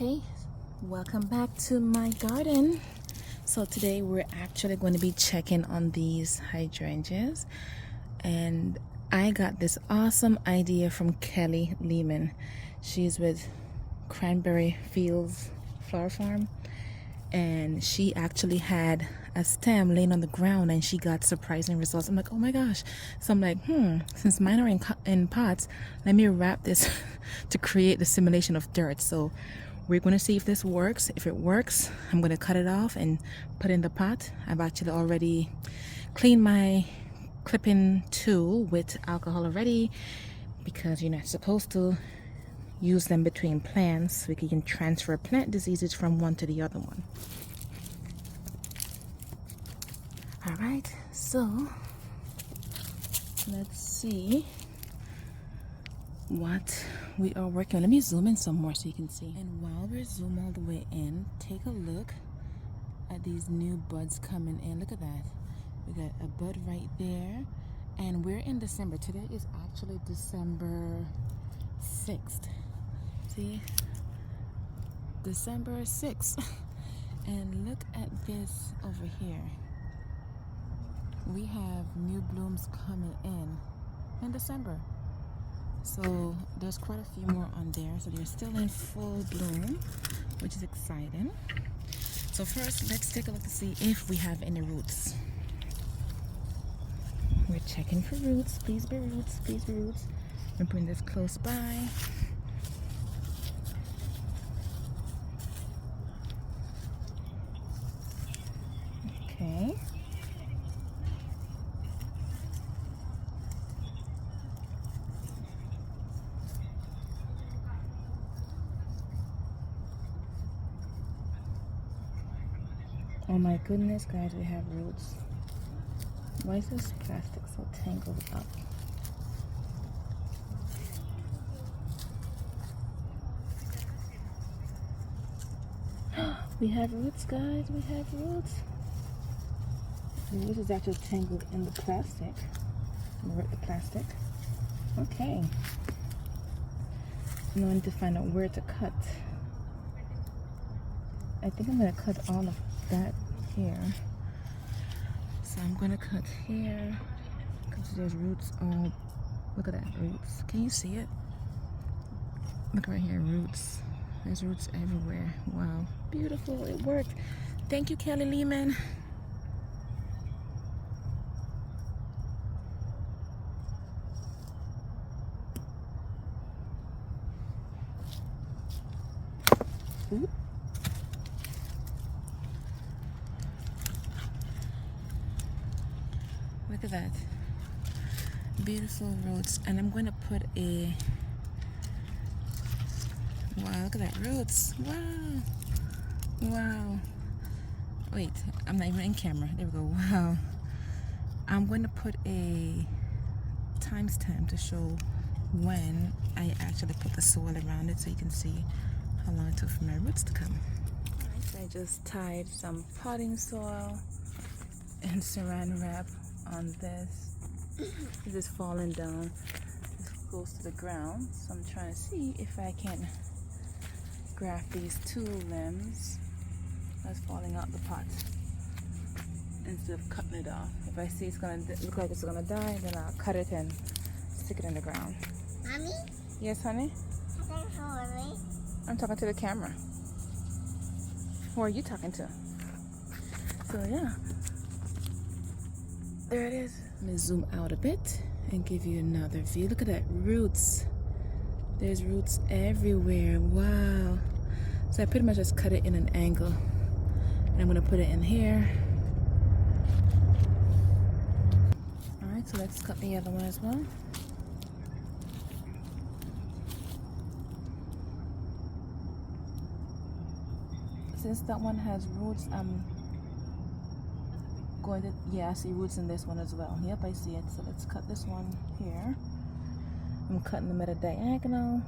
Okay, welcome back to my garden. So today we're actually going to be checking on these hydrangeas, and I got this awesome idea from Kelly Lehman. She's with Cranberry Fields Flower Farm, and she actually had a stem laying on the ground and she got surprising results. I'm like, oh my gosh. So I'm like, since mine are in pots, let me wrap this to create the simulation of dirt. So we're going to see if this works. If it works, I'm going to cut it off and put it in the pot. I've actually already cleaned my clipping tool with alcohol already, because you're not supposed to use them between plants, so you can transfer plant diseases from one to the other one. All right, so let's see what we are working on. Let me zoom in some more so you can see. And while we're zoomed all the way in, take a look at these new buds coming in. Look at that. We got a bud right there, and we're in December. Today is actually December 6th. See, December 6th. And look at this over here. We have new blooms coming in December. So there's quite a few more on there. So they're still in full bloom, which is exciting. So first, let's take a look to see if we have any roots. We're checking for roots. Please be roots. Please be roots. I'm putting this close by. Okay. Oh my goodness, guys, we have roots. Why is this plastic so tangled up? We have roots, guys, we have roots. The root is actually tangled in the plastic. I'm gonna rip the plastic. Okay. Now I need to find out where to cut. I think I'm gonna cut all of that here. So I'm gonna cut here because there's roots all. Look at that, roots. Can you see it? Look right here, roots. There's roots everywhere. Wow, beautiful. It worked. Thank you, Kelly Lehman. Ooh. Look at that. Beautiful roots. And I'm going to put a... Wow, look at that. Roots. Wow. Wow. Wait, I'm not even in camera. There we go. Wow. I'm going to put a timestamp to show when I actually put the soil around it so you can see how long it took for my roots to come. Alright, I just tied some potting soil and saran wrap on this. This is falling down. It's close to the ground, so I'm trying to see if I can graft these two limbs that's falling out the pot instead of cutting it off. If I see it's gonna look like it's gonna die, then I'll cut it and stick it in the ground. Mommy? Yes, honey? I'm talking to the camera. Who are you talking to? So yeah, there it is. Let me zoom out a bit and give you another view. Look at that, roots. There's roots everywhere. Wow. So I pretty much just cut it in an angle, and I'm gonna put it in here. All right, so let's cut the other one as well. Since that one has roots, I'm going to, yeah, I see roots in this one as well. Yep, I see it. So let's cut this one here. I'm cutting them at a diagonal.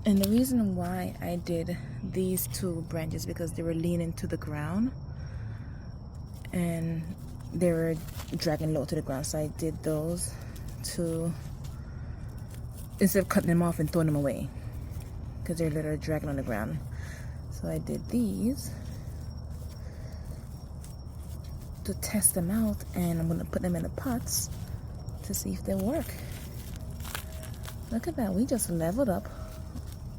And the reason why I did these two branches because they were leaning to the ground and they were dragging low to the ground, so I did those to, instead of cutting them off and throwing them away because they're literally dragging on the ground. So I did these to test them out, and I'm gonna put them in the pots to see if they work. Look at that, we just leveled up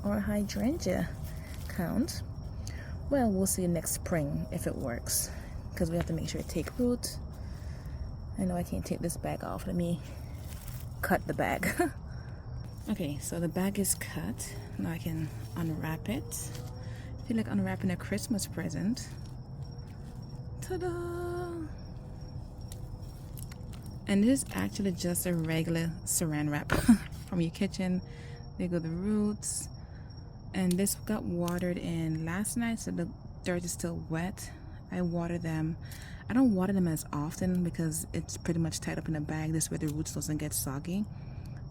our hydrangea count. Well, we'll see next spring if it works, because we have to make sure it take root. I know I can't take this bag off. Let me cut the bag. Okay, so the bag is cut. Now I can unwrap it. I feel like unwrapping a Christmas present. Ta-da! And this is actually just a regular saran wrap from your kitchen. There go the roots. And this got watered in last night, so the dirt is still wet. I water them. I don't water them as often because it's pretty much tied up in a bag. This way the roots doesn't get soggy.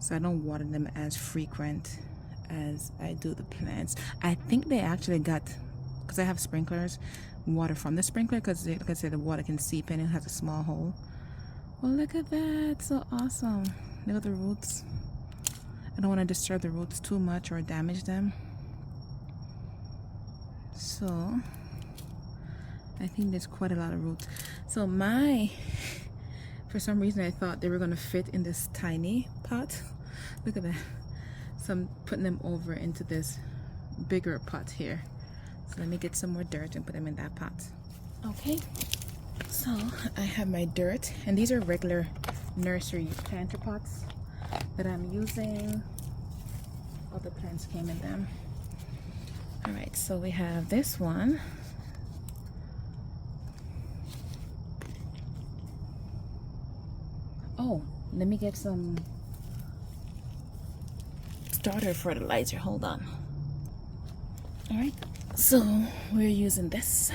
So I don't water them as frequent as I do the plants. I think they actually got, because I have sprinklers, water from the sprinkler, because like I said, the water can seep in. It has a small hole. Well, look at that, so awesome. Look at the roots. I don't want to disturb the roots too much or damage them. So I think there's quite a lot of roots. So for some reason I thought they were going to fit in this tiny pot. Look at that. So I'm putting them over into this bigger pot here. So let me get some more dirt and put them in that pot. Okay, so I have my dirt, and these are regular nursery planter pots that I'm using. All the plants came in them. All right, so we have this one. Oh, let me get some starter fertilizer. Hold on. All right, so we're using this.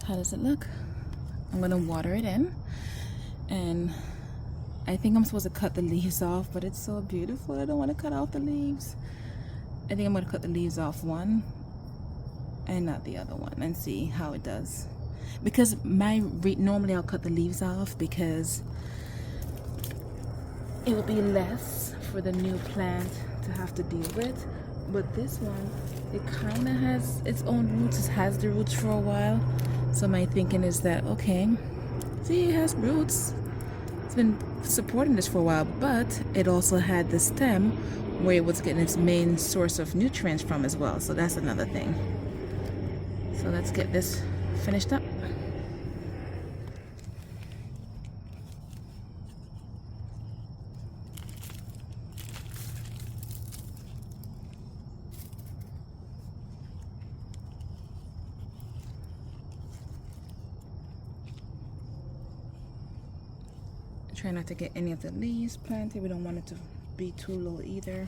How does it look? I'm gonna water it in, and I think I'm supposed to cut the leaves off, but it's so beautiful. I don't want to cut off the leaves. I think I'm gonna cut the leaves off one and not the other one and see how it does. Because normally I'll cut the leaves off because it will be less for the new plant to have to deal with. But this one, it kind of has its own roots. It has the roots for a while. So my thinking is that, okay, see, it has roots. It's been supporting this for a while, but it also had the stem where it was getting its main source of nutrients from as well. So that's another thing. So let's get this finished up. Try not to get any of the leaves planted. We don't want it to be too low either,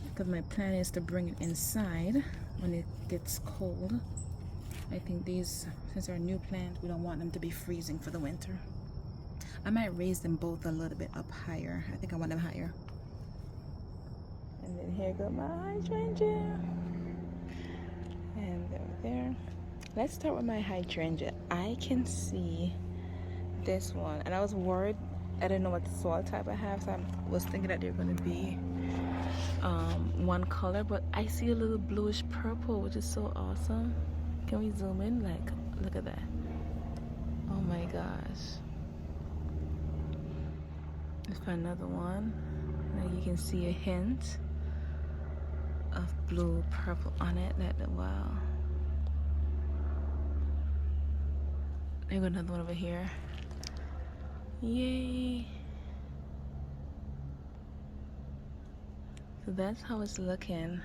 because my plan is to bring it inside when it gets cold. I think these, since they're a new plant, we don't want them to be freezing for the winter. I might raise them both a little bit up higher. I think I want them higher. And then here go my hydrangea. And there. Let's start with my hydrangea. I can see this one, and I was worried I didn't know what soil type I have, so I was thinking that they're going to be one color, but I see a little bluish purple, which is so awesome. Can we zoom in? Like, look at that. Oh my gosh. Let's find another one. Now you can see a hint of blue purple on it. Wow. There got another one over here. Yay. So that's how it's looking.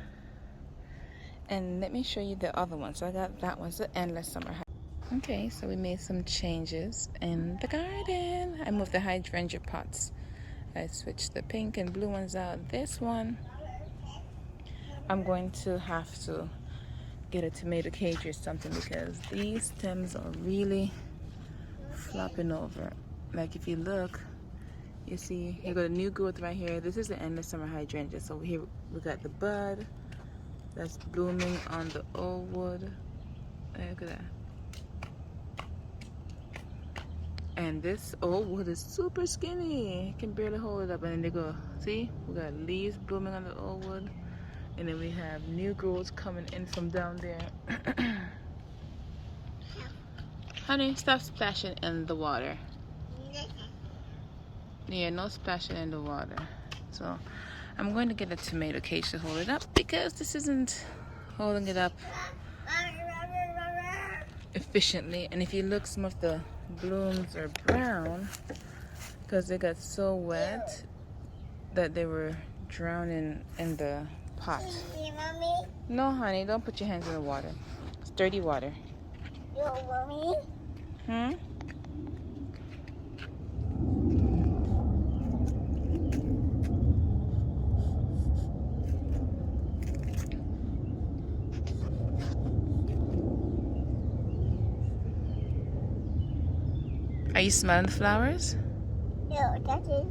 And let me show you the other one. So I got that one, the Endless Summer. Okay, so we made some changes in the garden. I moved the hydrangea pots. I switched the pink and blue ones out. This one, I'm going to have to get a tomato cage or something because these stems are really flopping over. Like if you look, you see you got a new growth right here. This is the Endless Summer Hydrangea. So here we got the bud that's blooming on the old wood. Look at that. And this old wood is super skinny. You can barely hold it up. And then they go, see, we got leaves blooming on the old wood. And then we have new growths coming in from down there. Honey, stop splashing in the water. Yeah, no splashing in the water. So I'm going to get a tomato cage to hold it up because this isn't holding it up efficiently. And if you look, some of the blooms are brown because they got so wet that they were drowning in the pot. No, honey, don't put your hands in the water. It's dirty water. You want me? Hmm? Are you smelling the flowers? No, that is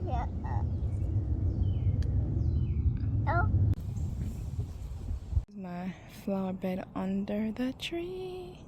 oh. My flower bed under the tree.